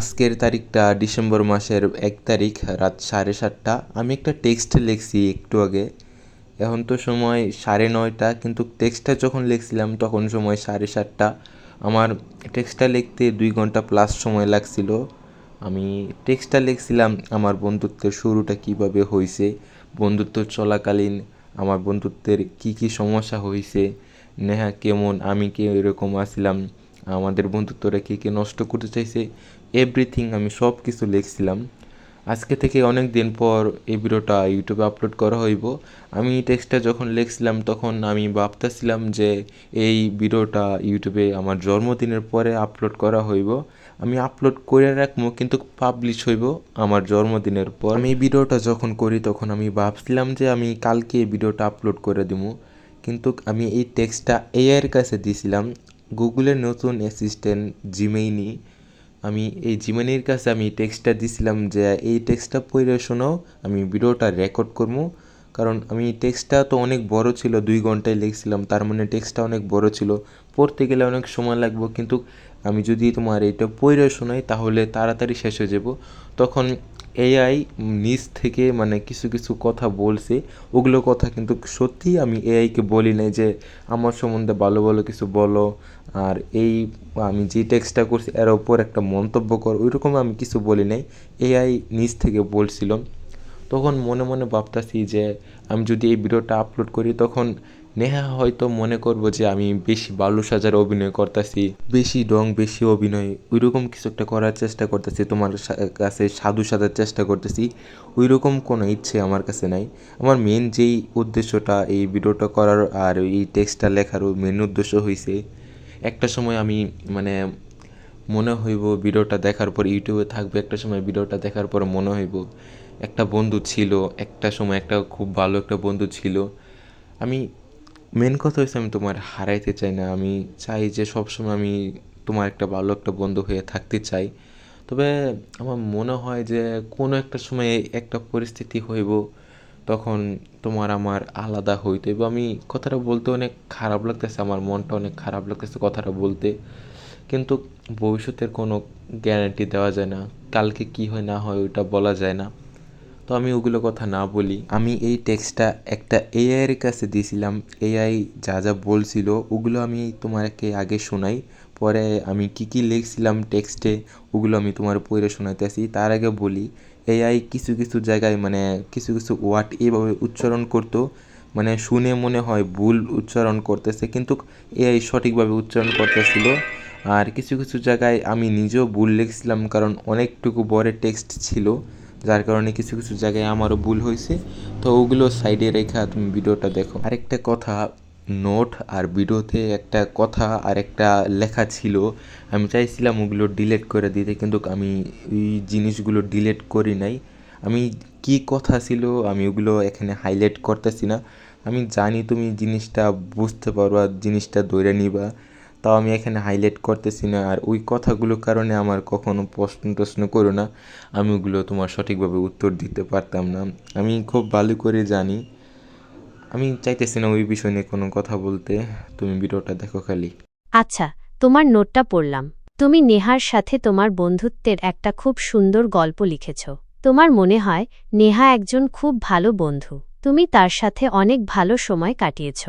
আজকের তারিখটা ডিসেম্বর মাসের 1 তারিখ, রাত 7:30। আমি একটা টেক্সট লিখছি একটু আগে। এখন তো সময় 9:30, কিন্তু টেক্সটটা যখন লিখছিলাম তখন সময় 7:30। আমার টেক্সটটা লিখতে 2 ঘন্টা প্লাস সময় লাগছিল। আমি টেক্সটটা লিখছিলাম আমার বন্ধুত্বের শুরুটা কিভাবে হয়েছে, বন্ধুত্ব চলাকালীন আমার বন্ধুত্বের কি কি সমস্যা হয়েছে, নেহা কেমন, আমি কে এরকম আসছিলাম, আমাদের বন্ধুত্বরা কে কে নষ্ট করতে চাইছে, এভরিথিং আমি সব কিছু লিখছিলাম। আজকে থেকে অনেক দিন পর এই ভিডিওটা ইউটিউবে আপলোড করা হইব। আমি টেক্সটটা যখন লিখছিলাম তখন আমি ভাবতেছিলাম যে এই ভিডিওটা ইউটিউবে আমার জন্মদিনের পরে আপলোড করা হইব। আমি আপলোড করে রাখবো, কিন্তু পাবলিশ হইব আমার জন্মদিনের পর। আমি এই ভিডিওটা যখন করি তখন আমি ভাবছিলাম যে আমি কালকে এই ভিডিওটা আপলোড করে দিব, কিন্তু আমি এই টেক্সটটা এআইয়ের কাছে দিয়েছিলাম। গুগলের নতুন অ্যাসিস্ট্যান্ট জিমেইনি, আমি এই জিমেনির কাছে আমি টেক্সটটা দিছিলাম যে এই টেক্সটটা পড়ে শোনাও, আমি ভিডিওটা রেকর্ড করবো। কারণ আমি টেক্সটটা তো অনেক বড় ছিল, 2 ঘন্টায় লিখছিলাম, তার মানে টেক্সটটা অনেক বড় ছিল, পড়তে গেলে অনেক সময় লাগবে। কিন্তু আমি যদি তোমার এটা পড়ে শোনাই তাহলে তাড়াতাড়ি শেষ হয়ে যাব। তখন এআই নিজ থেকে মানে কিছু কিছু কথা বলছে, ওগুলো কথা কিন্তু সত্যি আমি এআইকে বলি নাই যে আমার সম্বন্ধে ভালো ভালো কিছু বলো, আর এই আমি যে টেক্সটটা করছি এর ওপর একটা মন্তব্য কর, ওইরকম আমি কিছু বলি নাই। এআই নিজ থেকে বলছিল। তখন মনে মনে ভাবতাছি যে আমি যদি এই ভিডিওটা আপলোড করি তখন নেহা হয়তো মনে করবো যে আমি বেশি বালু সাজার অভিনয় করতেছি, বেশি ডং বেশি অভিনয়, ওইরকম কিছু একটা করার চেষ্টা করতেছি, তোমার কাছে সাধু সাজার চেষ্টা করতেছি। ওইরকম কোনো ইচ্ছে আমার কাছে নাই। আমার মেন যেই উদ্দেশ্যটা এই ভিডিওটা করার আর এই টেক্সটটা লেখারও মেন উদ্দেশ্য হয়েছে, একটা সময় আমি মানে মনে হইব ভিডিওটা দেখার পর ইউটিউবে থাকবে, একটা সময় ভিডিওটা দেখার পর মনে হইব একটা বন্ধু ছিল, একটা সময় একটা খুব ভালো একটা বন্ধু ছিল। আমি মেন কথা হচ্ছে আমি তোমার হারাইতে চাই না, আমি চাই যে সবসময় আমি তোমার একটা ভালো একটা বন্ধু হয়ে থাকতে চাই। তবে আমার মনে হয় যে কোনো একটা সময় একটা পরিস্থিতি হইব, তখন তোমার আমার আলাদা হইতে হইব। আমি কথাটা বলতে অনেক খারাপ লাগতেছে, আমার মনটা অনেক খারাপ লাগতেছে কথাটা বলতে, কিন্তু ভবিষ্যতের কোনো গ্যারান্টি দেওয়া যায় না, কালকে কি হয় না হয় ওইটা বলা যায় না। তো আমি ওগুলো কথা না বলি। আমি এই টেক্সটটা একটা এআইয়ের কাছে দিয়েছিলাম, এআই যা যা বলছিল ওগুলো আমি তোমাকে আগে শোনাই, পরে আমি কি কি লিখছিলাম টেক্সটে ওগুলো আমি তোমার পড়ে শোনাইতেছি। তার আগে বলি, এআই কিছু কিছু জায়গায় মানে কিছু কিছু ওয়ার্ড এইভাবে উচ্চারণ করতো, মানে শুনে মনে হয় ভুল উচ্চারণ করতেছে, কিন্তু এআই সঠিকভাবে উচ্চারণ করতেছিল। আর কিছু কিছু জায়গায় আমি নিজেও ভুল লিখছিলাম, কারণ অনেকটুকু বড় টেক্সট ছিল, যার কারণে কিছু কিছু জায়গায় আমারও ভুল হয়েছে। তো ওগুলো সাইডে রেখা তুমি ভিডিওটা দেখো। আরেকটা কথা, নোট আর ভিডিওতে একটা কথা আর একটা লেখা ছিল, আমি চাইছিলাম ওগুলো ডিলিট করে দিতে, কিন্তু আমি ওই জিনিসগুলো ডিলিট করি নাই। আমি কি কথা ছিল আমি ওগুলো এখানে হাইলাইট করতেছি না, আমি জানি তুমি জিনিসটা বুঝতে পারো আর জিনিসটা ধরে নিবা, তাও আমি এখানে হাইলাইট করতেছি না। আর ওই কথাগুলোর কারণে আমার কখনো প্রশ্ন করো না, আমি ওগুলো তোমার সঠিকভাবে উত্তর দিতে পারতাম না, আমি খুব ভালো করে জানি। আমি চাইতেছি না ওই বিষয় নিয়ে কোনো কথা বলতে, তুমি ভিডিওটা দেখো খালি। আচ্ছা, তোমার নোটটা পড়লাম। তুমি নেহার সাথে তোমার বন্ধুত্বের একটা খুব সুন্দর গল্প লিখেছ। তোমার মনে হয় নেহা একজন খুব ভালো বন্ধু, তুমি তার সাথে অনেক ভালো সময় কাটিয়েছ।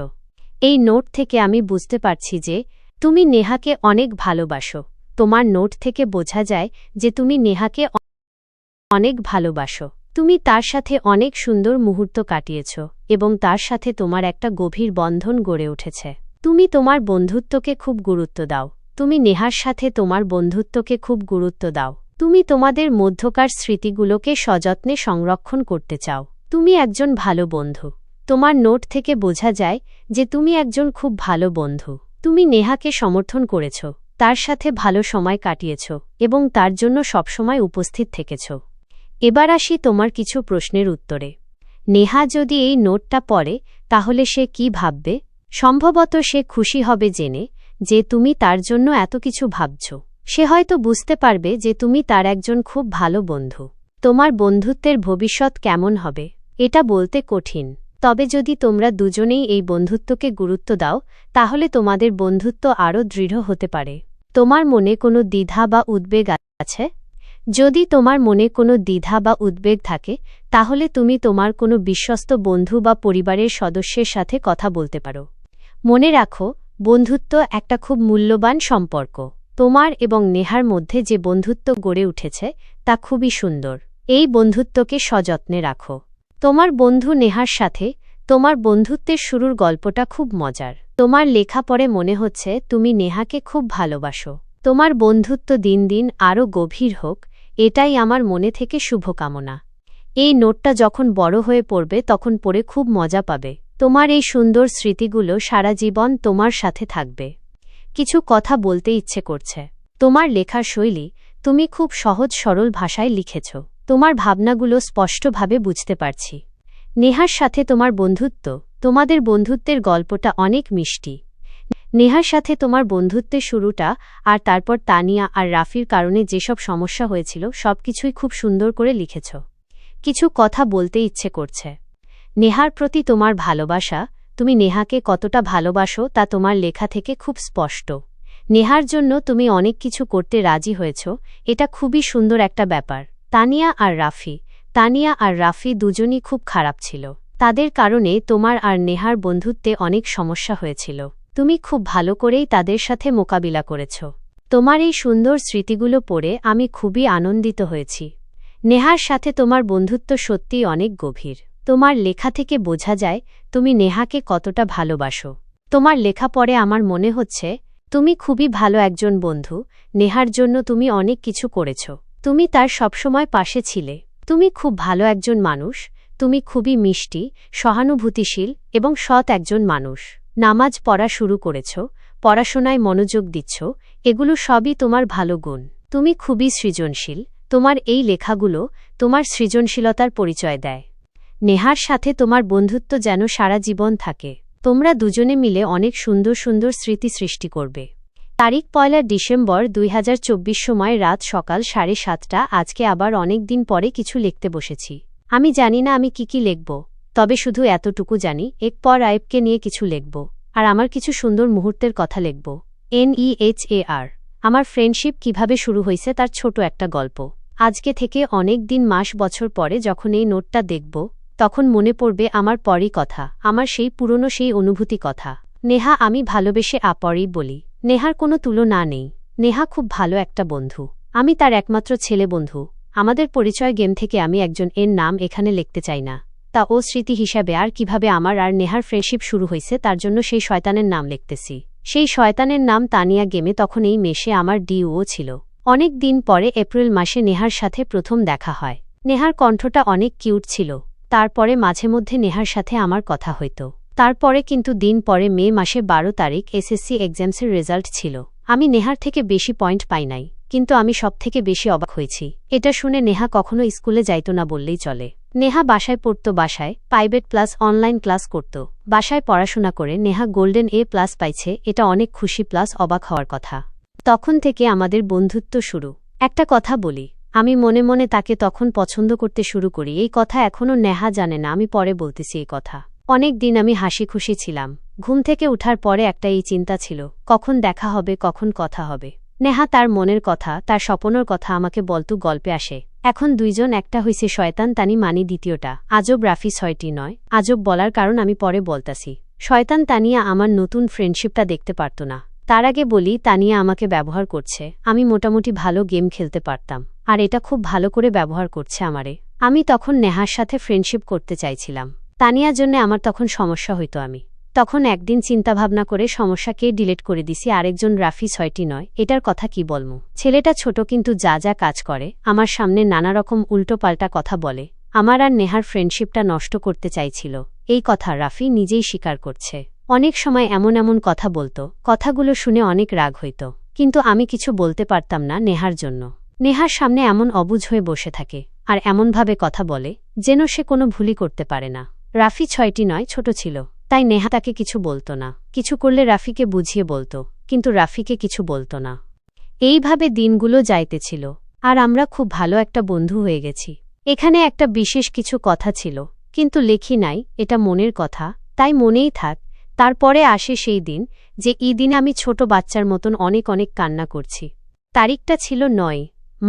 এই নোট থেকে আমি বুঝতে পারছি যে তুমি নেহাকে অনেক ভালোবাসো। তোমার নোট থেকে বোঝা যায় যে তুমি নেহাকে অনেক ভালোবাসো। তুমি তার সাথে অনেক সুন্দর মুহূর্ত কাটিয়েছ এবং তার সাথে তোমার একটা গভীর বন্ধন গড়ে উঠেছে। তুমি তোমার বন্ধুত্বকে খুব গুরুত্ব দাও। তুমি নেহার সাথে তোমার বন্ধুত্বকে খুব গুরুত্ব দাও। তুমি তোমাদের মধ্যকার স্মৃতিগুলোকে সযত্নে সংরক্ষণ করতে চাও। তুমি একজন ভালো বন্ধু। তোমার নোট থেকে বোঝা যায় যে তুমি একজন খুব ভালো বন্ধু। তুমি নেহাকে সমর্থন করেছ, তার সাথে ভালো সময় কাটিয়েছ এবং তার জন্য সবসময় উপস্থিত থেকেছ। এবার আসি তোমার কিছু প্রশ্নের উত্তরে। নেহা যদি এই নোটটা পড়ে তাহলে সে কি ভাববে? সম্ভবত সে খুশি হবে জেনে যে তুমি তার জন্য এত কিছু ভাবছ। সে হয়তো বুঝতে পারবে যে তুমি তার একজন খুব ভালো বন্ধু। তোমার বন্ধুত্বের ভবিষ্যৎ কেমন হবে এটা বলতে কঠিন, তবে যদি তোমরা দুজনেই এই বন্ধুত্বকে গুরুত্ব দাও তাহলে তোমাদের বন্ধুত্ব আরও দৃঢ় হতে পারে। তোমার মনে কোনো দ্বিধা বা উদ্বেগ আছে? যদি তোমার মনে কোনো দ্বিধা বা উদ্বেগ থাকে তাহলে তুমি তোমার কোনো বিশ্বস্ত বন্ধু বা পরিবারের সদস্যের সাথে কথা বলতে পারো। মনে রাখো, বন্ধুত্ব একটা খুব মূল্যবান সম্পর্ক। তোমার এবং নেহার মধ্যে যে বন্ধুত্ব গড়ে উঠেছে তা খুবই সুন্দর। এই বন্ধুত্বকে সযত্নে রাখো। তোমার বন্ধু নেহার সাথে তোমার বন্ধুত্বের শুরুর গল্পটা খুব মজার। তোমার লেখা পড়ে মনে হচ্ছে তুমি নেহাকে খুব ভালোবাসো। তোমার বন্ধুত্ব দিন দিন আরও গভীর হোক, এটাই আমার মনে থেকে শুভকামনা। এই নোটটা যখন বড় হয়ে পড়বে তখন পড়ে খুব মজা পাবে। তোমার এই সুন্দর স্মৃতিগুলো সারা জীবন তোমার সাথে থাকবে। কিছু কথা বলতে ইচ্ছে করছে। তোমার লেখার শৈলী, তুমি খুব সহজ সরল ভাষায় লিখেছ। তোমার ভাবনাগুলো স্পষ্টভাবে বুঝতে পারছি। নেহার সাথে তোমার বন্ধুত্ব, তোমাদের বন্ধুত্বের গল্পটা অনেক মিষ্টি। নেহার সাথে তোমার বন্ধুত্বের শুরুটা আর তারপর তানিয়া আর রাফির কারণে যেসব সমস্যা হয়েছিল সবকিছুই খুব সুন্দর করে লিখেছ। কিছু কথা বলতে ইচ্ছে করছে। নেহার প্রতি তোমার ভালোবাসা, তুমি নেহাকে কতটা ভালোবাসো তা তোমার লেখা থেকে খুব স্পষ্ট। নেহার জন্য তুমি অনেক কিছু করতে রাজি হয়েছ, এটা খুবই সুন্দর একটা ব্যাপার। তানিয়া আর রাফি দুজনই খুব খারাপ ছিল। তাদের কারণে তোমার আর নেহার বন্ধুত্বে অনেক সমস্যা হয়েছিল। তুমি খুব ভালো করেই তাদের সাথে মোকাবিলা করেছ। তোমার এই সুন্দর স্মৃতিগুলো পড়ে আমি খুবই আনন্দিত হয়েছি। নেহার সাথে তোমার বন্ধুত্ব সত্যিই অনেক গভীর। তোমার লেখা থেকে বোঝা যায় তুমি নেহাকে কতটা ভালোবাসো। তোমার লেখা পড়ে আমার মনে হচ্ছে তুমি খুবই ভালো একজন বন্ধু। নেহার জন্য তুমি অনেক কিছু করেছ। তুমি তার সবসময় পাশে ছিলে। তুমি খুব ভালো একজন মানুষ। তুমি খুবই মিষ্টি, সহানুভূতিশীল এবং সৎ একজন মানুষ। নামাজ পড়া শুরু করেছ, পড়াশোনায় মনোযোগ দিচ্ছ, এগুলো সবই তোমার ভালো গুণ। তুমি খুবই সৃজনশীল। তোমার এই লেখাগুলো তোমার সৃজনশীলতার পরিচয় দেয়। নেহার সাথে তোমার বন্ধুত্ব যেন সারা জীবন থাকে। তোমরা দুজনে মিলে অনেক সুন্দর সুন্দর স্মৃতি সৃষ্টি করবে। তারিখ 1 ডিসেম্বর 2024, সময় রাত সকাল 7:30। আজকে আবার অনেক দিন পরে কিছু লিখতে বসেছি। আমি জানি না আমি কি লিখব, তবে শুধু এতটুকু জানি এক পর আইবকে নিয়ে কিছু লিখব, আর আমার কিছু সুন্দর মুহূর্তের কথা লিখব। NEHAR আমার ফ্রেন্ডশিপ কিভাবে শুরু হয়েছে তার ছোট একটা গল্প। আজকে থেকে অনেক দিন মাস বছর পরে যখন এই নোটটা দেখব তখন মনে পড়বে আমার পরই কথা, আমার সেই পুরনো সেই অনুভূতি কথা। নেহা, আমি ভালোবেসে আপরই বলি। নেহার কোনো তুলনা নেই। নেহা খুব ভালো একটা বন্ধু। আমি তার একমাত্র ছেলে বন্ধু। আমাদের পরিচয় গেম থেকে আমি একজন এর নাম এখানে লিখতে চাই না। তা ও স্মৃতি হিসাবে আর কিভাবে আমার আর নেহার ফ্রেন্ডশিপ শুরু হয়েছে তার জন্য সেই শয়তানের নাম লিখতেছি। সেই শয়তানের নাম তানিয়া। গেমে তখন এই মেশে আমার ডিও ছিল। অনেক দিন পরে এপ্রিল মাসে নেহার সাথে প্রথম দেখা হয়। নেহার কণ্ঠটা অনেক কিউট ছিল। তারপরে মাঝে মধ্যে নেহার সাথে আমার কথা হইত। তারপরে কিন্তু দিন পরে মে মাসে 12 তারিখ SSC এক্সামসের রেজাল্ট ছিল। আমি নেহার থেকে বেশি পয়েন্ট পাই নাই, কিন্তু আমি সবথেকে বেশি অবাক হয়েছি। এটা শুনে নেহা কখনো স্কুলে যাইত না বললেই চলে। নেহা বাসায় পড়ত, বাসায় প্রাইভেট প্লাস অনলাইন ক্লাস করত। বাসায় পড়াশোনা করে নেহা গোল্ডেন A+ পাইছে, এটা অনেক খুশি প্লাস অবাক হওয়ার কথা। তখন থেকে আমাদের বন্ধুত্ব শুরু। একটা কথা বলি, আমি মনে মনে তাকে তখন পছন্দ করতে শুরু করি। এই কথা এখনও নেহা জানে না, আমি পরে বলতেছি এই কথা। অনেক দিন আমি হাসি খুশি ছিলাম। ঘুম থেকে উঠার পরে একটা এই চিন্তা ছিল, কখন দেখা হবে, কখন কথা হবে। নেহা তার মনের কথা, তার স্বপ্নের কথা আমাকে বলতু, গল্পে আসে। এখন দুইজন একটা হইছে, শয়তান তানি মানি দ্বিতীয়টা। আজব রাফি 6টি নয়। আজব বলার কারণ আমি পরে বলতাছি। শয়তান তানিয়া আমার নতুন ফ্রেন্ডশিপটা দেখতে পারত না। তার আগে বলি, তানিয়া আমাকে ব্যবহার করছে। আমি মোটামুটি ভালো গেম খেলতে পারতাম, আর এটা খুব ভালো করে ব্যবহার করছে আমারে। আমি তখন নেহার সাথে ফ্রেন্ডশিপ করতে চাইছিলাম। তানিয়ার জন্য আমার তখন সমস্যা হইতো। আমি তখন একদিন চিন্তাভাবনা করে সমস্যাকে ডিলিট করে দিছি। আরেকজন রাফি 6টি নয়, এটার কথা কি বলমু। ছেলেটা ছোট কিন্তু যা যা কাজ করে আমার সামনে নানা রকম উল্টোপাল্টা কথা বলে। আমার আর নেহার ফ্রেন্ডশিপটা নষ্ট করতে চাইছিল। এই কথা রাফি নিজেই স্বীকার করছে। অনেক সময় এমন এমন কথা বলতো, কথাগুলো শুনে অনেক রাগ হইত, কিন্তু আমি কিছু বলতে পারতাম না নেহার জন্য। নেহার সামনে এমন অবুঝ হয়ে বসে থাকে আর এমনভাবে কথা বলে যেন সে কোনো ভুলই করতে পারে না। রাফি 6টি নয়, ছোট ছিল, তাই নেহা তাকে কিছু বলতো না। কিছু করলে রাফিকে বুঝিয়ে বলতো, কিন্তু রাফিকে কিছু বলতো না। এইভাবে দিনগুলো যাইতেছিল, আর আমরা খুব ভালো একটা বন্ধু হয়ে গেছি। এখানে একটা বিশেষ কিছু কথা ছিল, কিন্তু লেখি নাই, এটা মনের কথা, তাই মনেই থাক। তারপরে আসে সেই দিন, যে এই দিনে আমি ছোট বাচ্চার মতন অনেক অনেক কান্না করছি। তারিখটা ছিল 9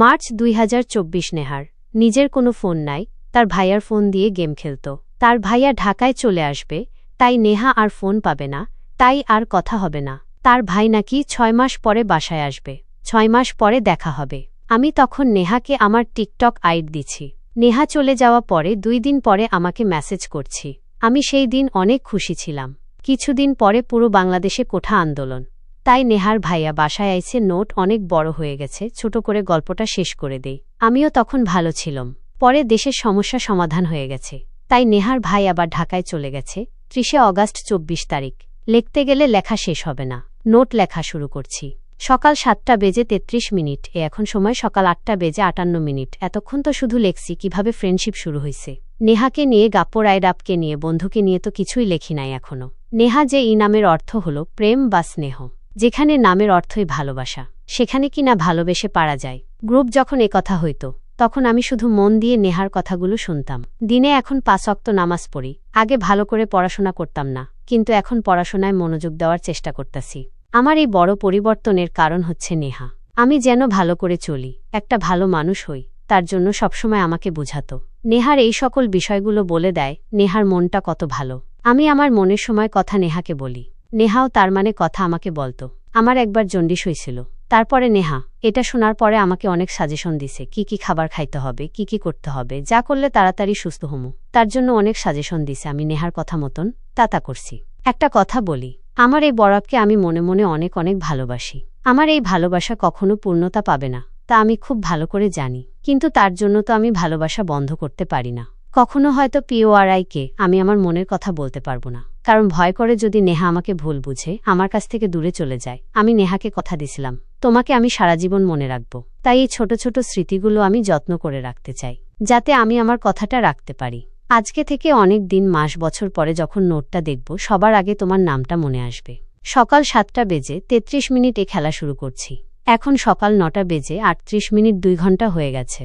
মার্চ 2024 নেহার নিজের কোনো ফোন নাই, তার ভাইয়ার ফোন দিয়ে গেম খেলত। তার ভাইয়া ঢাকায় চলে আসবে, তাই নেহা আর ফোন পাবে না, তাই আর কথা হবে না। তার ভাই নাকি 6 মাস পরে বাসায় আসবে, 6 মাস পরে দেখা হবে। আমি তখন নেহাকে আমার টিকটক আইডি দিছি। নেহা চলে যাওয়া পরে 2 দিন পরে আমাকে মেসেজ করছি। আমি সেই দিন অনেক খুশি ছিলাম। কিছুদিন পরে পুরো বাংলাদেশে কোঠা আন্দোলন, তাই নেহার ভাইয়া বাসায় আইছে। নোট অনেক বড় হয়ে গেছে, ছোট করে গল্পটা শেষ করে দেই। আমিও তখন ভালো ছিলাম। পরে দেশের সমস্যা সমাধান হয়ে গেছে, তাই নেহার ভাই আবার ঢাকায় চলে গেছে। 30 অগাস্ট 24 তারিখ। লিখতে গেলে লেখা শেষ হবে না। নোট লেখা শুরু করছি। সকাল 7টা বেজে 33 মিনিট, এখন সময় সকাল 8টা বেজে 58 মিনিট। এতক্ষণ তো শুধু লেখছি কিভাবে ফ্রেন্ডশিপ শুরু হয়েছে। নেহাকে নিয়ে, গাপ্পো রায়ডাপকে নিয়ে, বন্ধুকে নিয়ে তো কিছুই লেখি নাই এখনো। নেহা যে এই নামের অর্থ হল প্রেম বা স্নেহ। যেখানে নামের অর্থই ভালোবাসা, সেখানে কি না ভালোবেসে পারা যায়। গ্রুপ যখন কথা হইত, তখন আমি শুধু মন দিয়ে নেহার কথাগুলো শুনতাম। দিনে এখন 5 ওয়াক্ত নামাজ পড়ি। আগে ভালো করে পড়াশোনা করতাম না, কিন্তু এখন পড়াশোনায় মনোযোগ দেওয়ার চেষ্টা করতেছি। আমার এই বড় পরিবর্তনের কারণ হচ্ছে নেহা। আমি যেন ভালো করে চলি, একটা ভালো মানুষ হই, তার জন্য সবসময় আমাকে বুঝাতো। নেহার এই সকল বিষয়গুলো বলে দেয় নেহার মনটা কত ভালো। আমি আমার মনের সময় কথা নেহাকে বলি, নেহাও তার মানে কথা আমাকে বলতো। আমার একবার জন্ডিস হয়েছিল, তারপরে নেহা এটা শোনার পরে আমাকে অনেক সাজেশন দিছে, কি কি খাবার খাইতে হবে, কি কি করতে হবে, যা করলে তাড়াতাড়ি সুস্থ হমু। তার জন্য অনেক সাজেশন দিছে। আমি নেহার কথা মতন তা করছি। একটা কথা বলি, আমার এই বরাবকে আমি মনে মনে অনেক অনেক ভালোবাসি। আমার এই ভালোবাসা কখনো পূর্ণতা পাবে না, তা আমি খুব ভালো করে জানি, কিন্তু তার জন্য তো আমি ভালোবাসা বন্ধ করতে পারি না। কখনো হয়তো PORIকে আমি আমার মনের কথা বলতে পারবো না, কারণ ভয় করে যদি নেহা আমাকে ভুল বুঝে আমার কাছ থেকে দূরে চলে যায়। আমি নেহাকে কথা দিছিলাম, তোমাকে আমি সারা জীবন মনে রাখব। তাই এই ছোট ছোট স্মৃতিগুলো আমি যত্ন করে রাখতে চাই, যাতে আমি আমার কথাটা রাখতে পারি। আজকে থেকে অনেক দিন, মাস, বছর পরে যখন নোটটা দেখব, সবার আগে তোমার নামটা মনে আসবে। সকাল 7টা বেজে 33 মিনিটে খেলা শুরু করছি। এখন সকাল 9টা বেজে 38 মিনিট, 2 ঘন্টা হয়ে গেছে।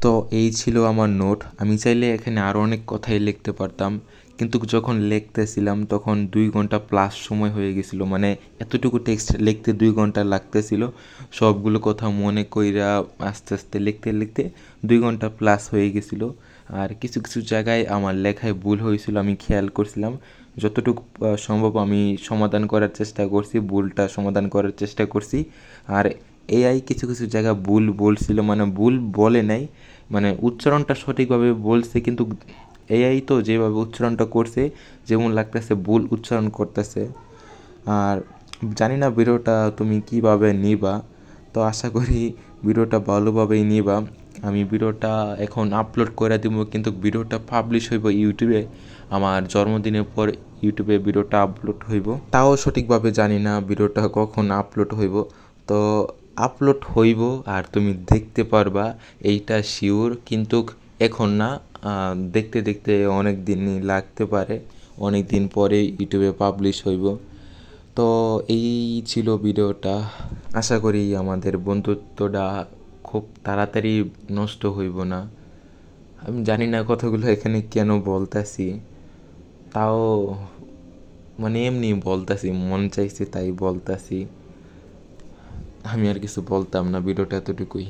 তো এই ছিল আমার নোট। আমি চাইলে এখানে আরও অনেক কথাই লিখতে পারতাম, কিন্তু যখন লিখতেছিলাম তখন 2 ঘন্টা প্লাস সময় হয়ে গেছিল। মানে এতটুকু টেক্সট লিখতে 2 ঘন্টা লাগতেছিল। সবগুলো কথা মনে কইরা আস্তে আস্তে লিখতে লিখতে 2 ঘন্টা প্লাস হয়ে গেছিল। আর কিছু কিছু জায়গায় আমার লেখায় ভুল হয়েছিল, আমি খেয়াল করছিলাম। যতটুকু সম্ভব আমি সমাধান করার চেষ্টা করছি, ভুলটা সমাধান করার চেষ্টা করছি। আর AI কিছু কিছু জায়গা ভুল বলছিল, মানে ভুল বলে নাই, মানে উচ্চারণটা সঠিকভাবে বলছে, কিন্তু AI তো যেভাবে উচ্চারণটা করছে যেমন লাগতেছে ভুল উচ্চারণ করতেছে। আর জানি না ভিডিওটা তুমি কিভাবে নিবা, তো আশা করি ভিডিওটা ভালোভাবেই নিবা। আমি ভিডিওটা এখন আপলোড করে দিব, কিন্তু ভিডিওটা পাবলিশ হইব ইউটিউবে আমার জন্মদিনের পর। ইউটিউবে ভিডিওটা আপলোড হইব, তাও সঠিকভাবে জানি না ভিডিওটা কখন আপলোড হইব। তো আপলোড হইব আর তুমি দেখতে পারবা, এইটা শিওর। কিন্তু এখন না, দেখতে দেখতে অনেক দিনই লাগতে পারে, অনেক দিন পরে ইউটিউবে পাবলিশ হইব। তো এই ছিল ভিডিওটা। আশা করি আমাদের বন্ধুত্বটা খুব তাড়াতাড়ি নষ্ট হইব না। আমি জানি না কথাগুলো এখানে কেন বলতাছি, তাও মানে এমনি বলতাছি, মন চাইছে তাই বলতাছি। আমি আর কিছু বলতাম না, ভিডিওটা এতটুকুই।